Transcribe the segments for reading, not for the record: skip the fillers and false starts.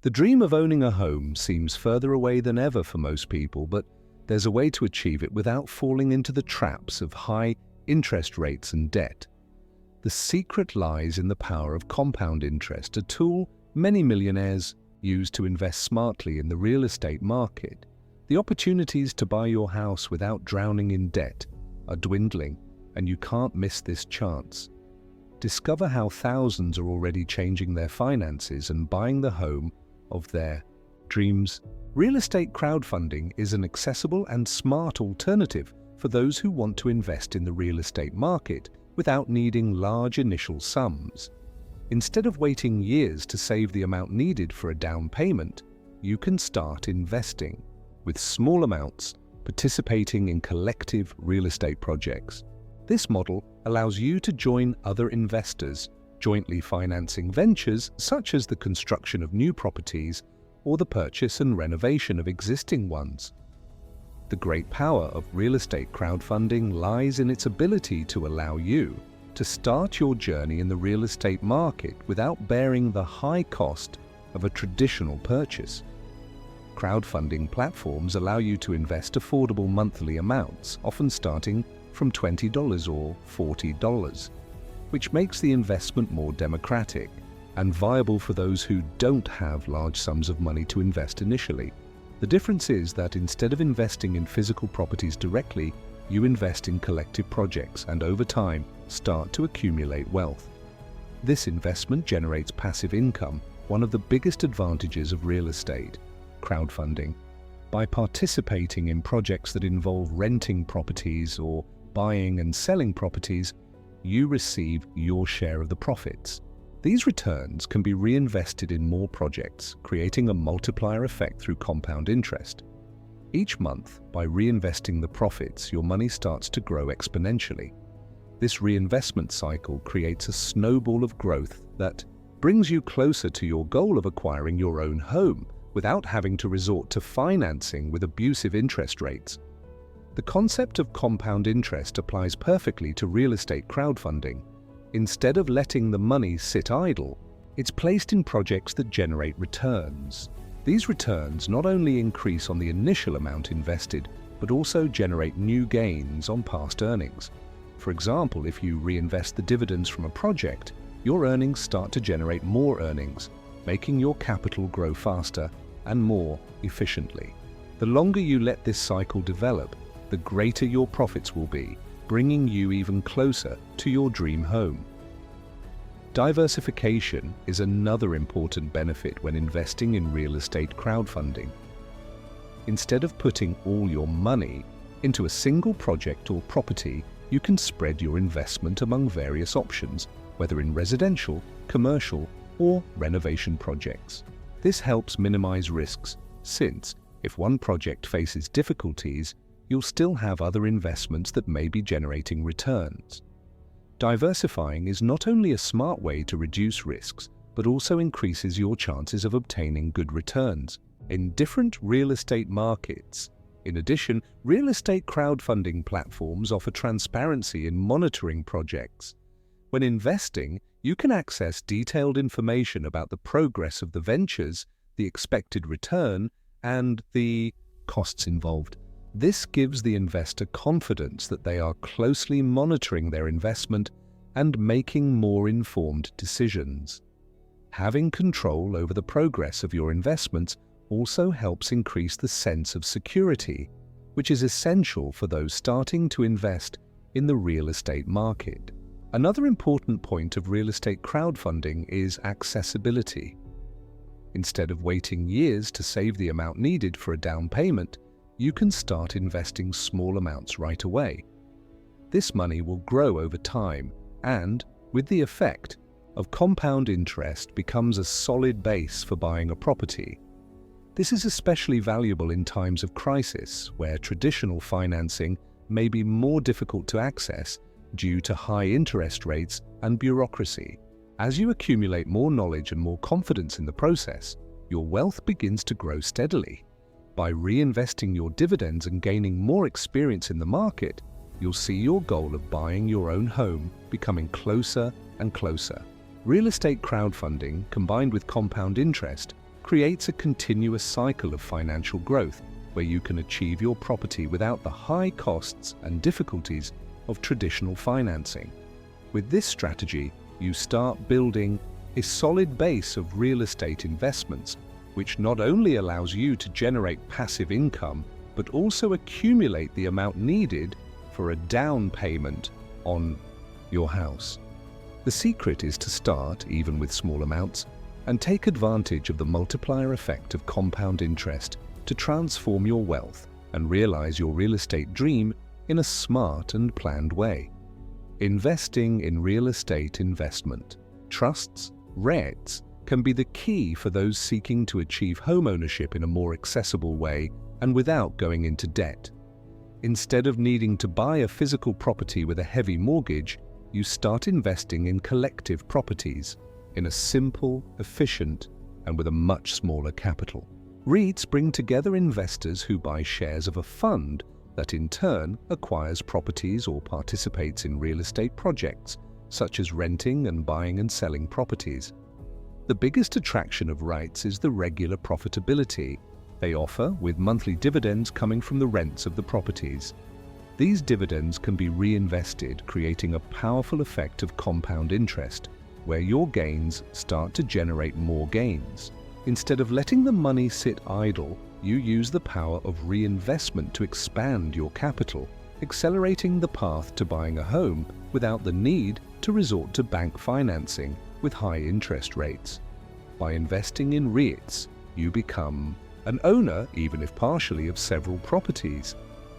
The dream of owning a home seems further away than ever for most people, but there's a way to achieve it without falling into the traps of high interest rates and debt. The secret lies in the power of compound interest, a tool many millionaires use to invest smartly in the real estate market. The opportunities to buy your house without drowning in debt are dwindling, and you can't miss this chance. Discover how thousands are already changing their finances and buying the home of their dreams. Real estate crowdfunding is an accessible and smart alternative for those who want to invest in the real estate market without needing large initial sums. Instead of waiting years to save the amount needed for a down payment, you can start investing with small amounts, participating in collective real estate projects. This model allows you to join other investors, jointly financing ventures such as the construction of new properties or the purchase and renovation of existing ones. The great power of real estate crowdfunding lies in its ability to allow you to start your journey in the real estate market without bearing the high cost of a traditional purchase. Crowdfunding platforms allow you to invest affordable monthly amounts, often starting from $20 or $40, which makes the investment more democratic and viable for those who don't have large sums of money to invest initially. The difference is that instead of investing in physical properties directly, you invest in collective projects and over time start to accumulate wealth. This investment generates passive income, one of the biggest advantages of real estate crowdfunding. By participating in projects that involve renting properties or buying and selling properties, you receive your share of the profits. These returns can be reinvested in more projects, creating a multiplier effect through compound interest. Each month, by reinvesting the profits, your money starts to grow exponentially. This reinvestment cycle creates a snowball of growth that brings you closer to your goal of acquiring your own home without having to resort to financing with abusive interest rates. The concept of compound interest applies perfectly to real estate crowdfunding. Instead of letting the money sit idle, it's placed in projects that generate returns. These returns not only increase on the initial amount invested, but also generate new gains on past earnings. For example, if you reinvest the dividends from a project, your earnings start to generate more earnings, making your capital grow faster and more efficiently. The longer you let this cycle develop, the greater your profits will be, bringing you even closer to your dream home. Diversification is another important benefit when investing in real estate crowdfunding. Instead of putting all your money into a single project or property, you can spread your investment among various options, whether in residential, commercial, or renovation projects. This helps minimize risks, since if one project faces difficulties, you'll still have other investments that may be generating returns. Diversifying is not only a smart way to reduce risks, but also increases your chances of obtaining good returns in different real estate markets. In addition, real estate crowdfunding platforms offer transparency in monitoring projects. When investing, you can access detailed information about the progress of the ventures, the expected return, and the costs involved. This gives the investor confidence that they are closely monitoring their investment and making more informed decisions. Having control over the progress of your investments also helps increase the sense of security, which is essential for those starting to invest in the real estate market. Another important point of real estate crowdfunding is accessibility. Instead of waiting years to save the amount needed for a down payment, you can start investing small amounts right away. This money will grow over time and, with the effect of compound interest, becomes a solid base for buying a property. This is especially valuable in times of crisis, where traditional financing may be more difficult to access due to high interest rates and bureaucracy. As you accumulate more knowledge and more confidence in the process, your wealth begins to grow steadily. By reinvesting your dividends and gaining more experience in the market, you'll see your goal of buying your own home becoming closer and closer. Real estate crowdfunding, combined with compound interest, creates a continuous cycle of financial growth where you can achieve your property without the high costs and difficulties of traditional financing. With this strategy, you start building a solid base of real estate investments, which not only allows you to generate passive income, but also accumulate the amount needed for a down payment on your house. The secret is to start, even with small amounts, and take advantage of the multiplier effect of compound interest to transform your wealth and realize your real estate dream in a smart and planned way. Investing in real estate investment, trusts, REITs, can be the key for those seeking to achieve homeownership in a more accessible way and without going into debt. Instead of needing to buy a physical property with a heavy mortgage, you start investing in collective properties in a simple, efficient, and with a much smaller capital. REITs bring together investors who buy shares of a fund that in turn acquires properties or participates in real estate projects, such as renting and buying and selling properties. The biggest attraction of REITs is the regular profitability they offer, with monthly dividends coming from the rents of the properties. These dividends can be reinvested, creating a powerful effect of compound interest, where your gains start to generate more gains. Instead of letting the money sit idle, you use the power of reinvestment to expand your capital, accelerating the path to buying a home without the need to resort to bank financing with high interest rates. By investing in REITs, you become an owner, even if partially, of several properties.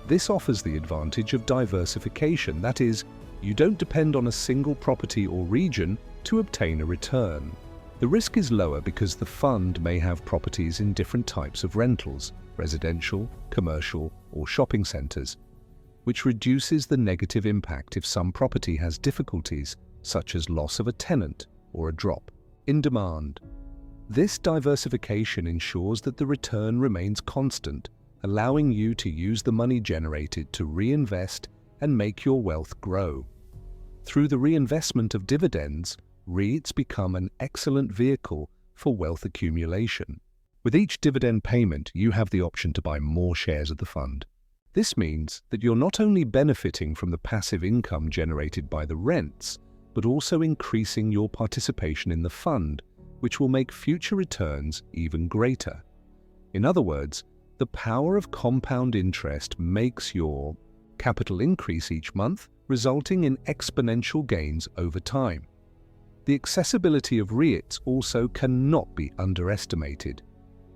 This offers the advantage of diversification, that is, you don't depend on a single property or region to obtain a return. The risk is lower because the fund may have properties in different types of rentals, residential, commercial, or shopping centers, which reduces the negative impact if some property has difficulties, such as loss of a tenant or a drop in demand. This diversification ensures that the return remains constant, allowing you to use the money generated to reinvest and make your wealth grow. Through the reinvestment of dividends, REITs become an excellent vehicle for wealth accumulation. With each dividend payment, you have the option to buy more shares of the fund. This means that you're not only benefiting from the passive income generated by the rents, but also increasing your participation in the fund, which will make future returns even greater. In other words, the power of compound interest makes your capital increase each month, resulting in exponential gains over time. The accessibility of REITs also cannot be underestimated.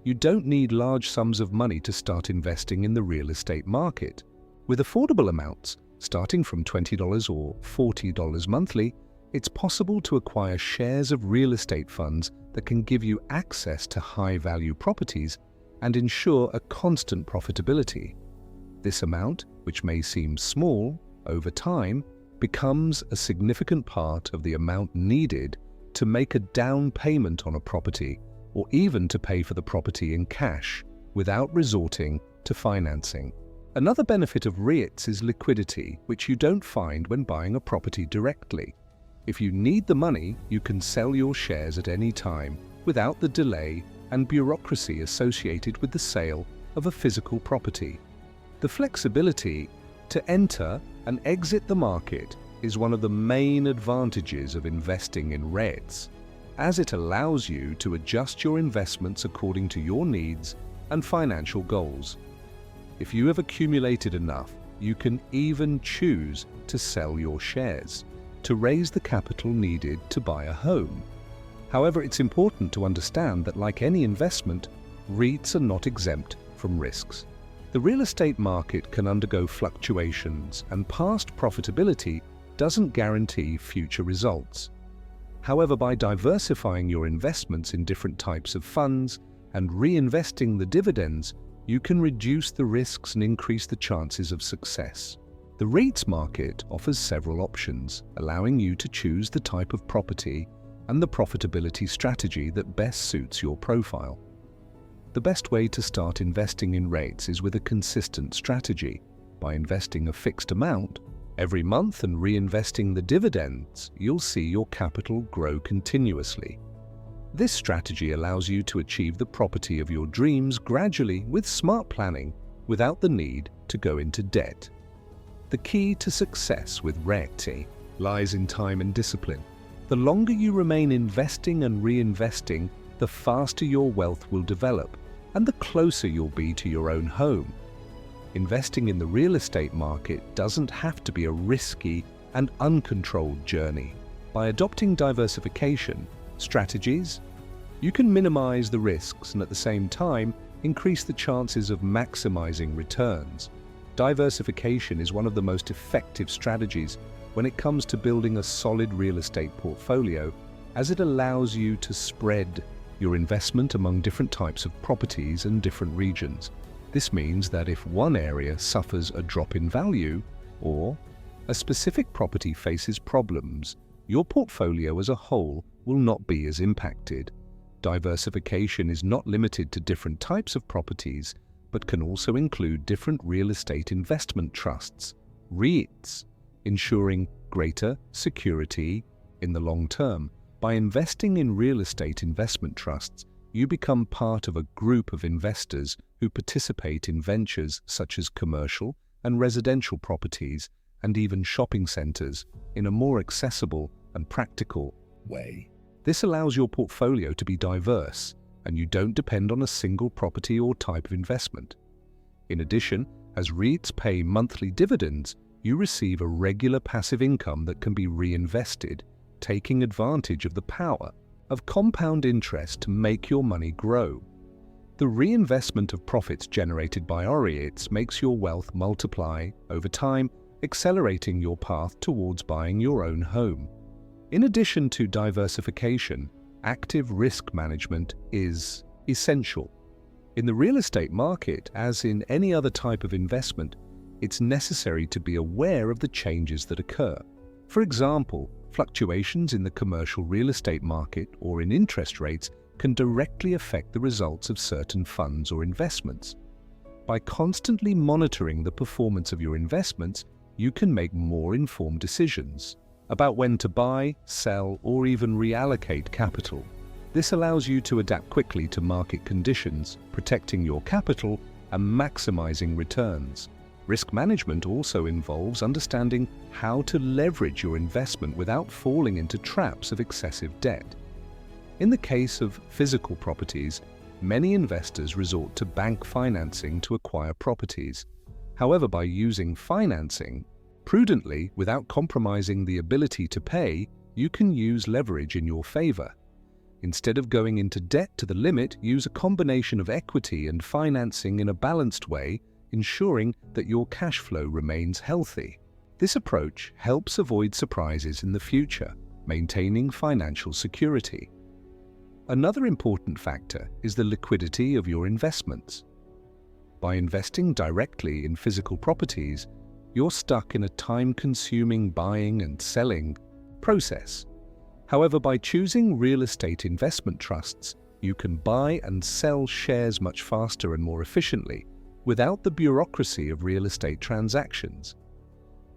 You don't need large sums of money to start investing in the real estate market. With affordable amounts, starting from $20 or $40 monthly, it's possible to acquire shares of real estate funds that can give you access to high-value properties and ensure a constant profitability. This amount, which may seem small, over time, becomes a significant part of the amount needed to make a down payment on a property or even to pay for the property in cash without resorting to financing. Another benefit of REITs is liquidity, which you don't find when buying a property directly. If you need the money, you can sell your shares at any time without the delay and bureaucracy associated with the sale of a physical property. The flexibility to enter and exit the market is one of the main advantages of investing in REITs, as it allows you to adjust your investments according to your needs and financial goals. If you have accumulated enough, you can even choose to sell your shares to raise the capital needed to buy a home. However, it's important to understand that, like any investment, REITs are not exempt from risks. The real estate market can undergo fluctuations, and past profitability doesn't guarantee future results. However, by diversifying your investments in different types of funds and reinvesting the dividends, you can reduce the risks and increase the chances of success. The REITs market offers several options, allowing you to choose the type of property and the profitability strategy that best suits your profile. The best way to start investing in REITs is with a consistent strategy. By investing a fixed amount every month and reinvesting the dividends, you'll see your capital grow continuously. This strategy allows you to achieve the property of your dreams gradually with smart planning without the need to go into debt. The key to success with REIT lies in time and discipline. The longer you remain investing and reinvesting, the faster your wealth will develop and the closer you'll be to your own home. Investing in the real estate market doesn't have to be a risky and uncontrolled journey. By adopting diversification strategies, you can minimize the risks and at the same time increase the chances of maximizing returns. Diversification is one of the most effective strategies when it comes to building a solid real estate portfolio, as it allows you to spread your investment among different types of properties and different regions. This means that if one area suffers a drop in value or a specific property faces problems, your portfolio as a whole will not be as impacted. Diversification is not limited to different types of properties, but can also include different real estate investment trusts, REITs, ensuring greater security in the long term. By investing in real estate investment trusts, you become part of a group of investors who participate in ventures such as commercial and residential properties and even shopping centers in a more accessible and practical way. This allows your portfolio to be diverse, and you don't depend on a single property or type of investment. In addition, as REITs pay monthly dividends, you receive a regular passive income that can be reinvested, taking advantage of the power of compound interest to make your money grow. The reinvestment of profits generated by REITs makes your wealth multiply over time, accelerating your path towards buying your own home. In addition to diversification, active risk management is essential. In the real estate market, as in any other type of investment, it's necessary to be aware of the changes that occur. For example, fluctuations in the commercial real estate market or in interest rates can directly affect the results of certain funds or investments. By constantly monitoring the performance of your investments, you can make more informed decisions about when to buy, sell, or even reallocate capital. This allows you to adapt quickly to market conditions, protecting your capital and maximizing returns. Risk management also involves understanding how to leverage your investment without falling into traps of excessive debt. In the case of physical properties, many investors resort to bank financing to acquire properties. However, by using financing prudently without compromising the ability to pay, you can use leverage in your favor. Instead of going into debt to the limit, use a combination of equity and financing in a balanced way, ensuring that your cash flow remains healthy. This approach helps avoid surprises in the future, maintaining financial security. Another important factor is the liquidity of your investments. By investing directly in physical properties, you're stuck in a time-consuming buying and selling process. However, by choosing real estate investment trusts, you can buy and sell shares much faster and more efficiently, without the bureaucracy of real estate transactions.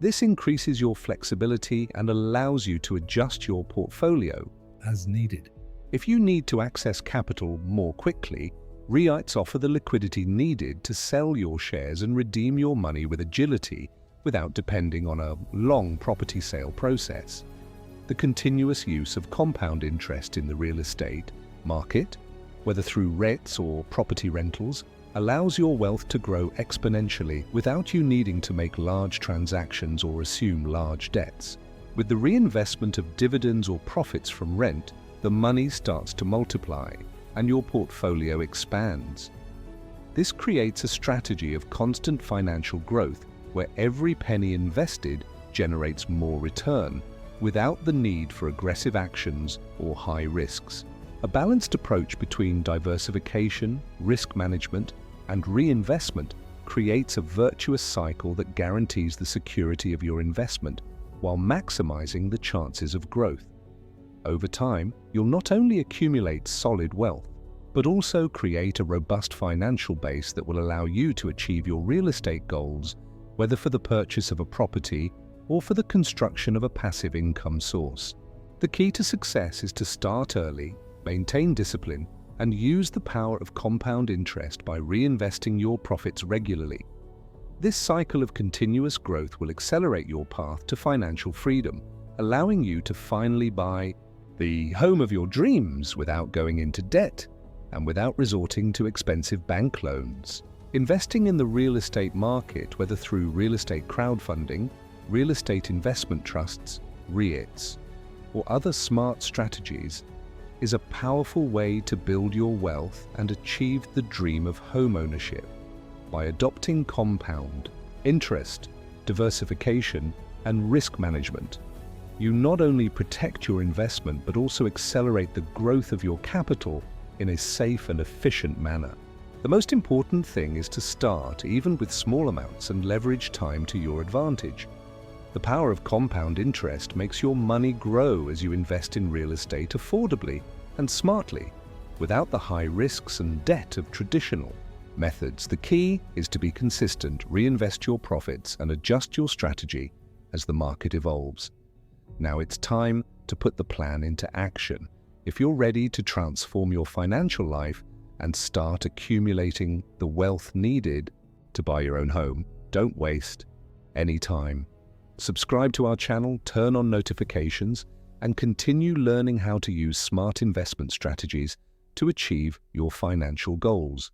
This increases your flexibility and allows you to adjust your portfolio as needed. If you need to access capital more quickly, REITs offer the liquidity needed to sell your shares and redeem your money with agility without depending on a long property sale process. The continuous use of compound interest in the real estate market, whether through REITs or property rentals, allows your wealth to grow exponentially without you needing to make large transactions or assume large debts. With the reinvestment of dividends or profits from rent, the money starts to multiply and your portfolio expands. This creates a strategy of constant financial growth where every penny invested generates more return without the need for aggressive actions or high risks. A balanced approach between diversification, risk management, and reinvestment creates a virtuous cycle that guarantees the security of your investment while maximizing the chances of growth. Over time, you'll not only accumulate solid wealth, but also create a robust financial base that will allow you to achieve your real estate goals, whether for the purchase of a property or for the construction of a passive income source. The key to success is to start early, Maintain discipline and use the power of compound interest by reinvesting your profits regularly. This cycle of continuous growth will accelerate your path to financial freedom, allowing you to finally buy the home of your dreams without going into debt and without resorting to expensive bank loans. Investing in the real estate market, whether through real estate crowdfunding, real estate investment trusts, REITs, or other smart strategies, is a powerful way to build your wealth and achieve the dream of homeownership. By adopting compound, interest, diversification, and risk management, you not only protect your investment but also accelerate the growth of your capital in a safe and efficient manner. The most important thing is to start even with small amounts and leverage time to your advantage. The power of compound interest makes your money grow as you invest in real estate affordably and smartly, without the high risks and debt of traditional methods. The key is to be consistent, reinvest your profits, and adjust your strategy as the market evolves. Now it's time to put the plan into action. If you're ready to transform your financial life and start accumulating the wealth needed to buy your own home, don't waste any time. Subscribe to our channel, turn on notifications, and continue learning how to use smart investment strategies to achieve your financial goals.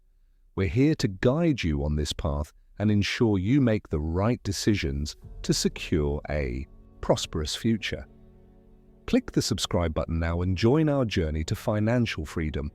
We're here to guide you on this path and ensure you make the right decisions to secure a prosperous future. Click the subscribe button now and join our journey to financial freedom.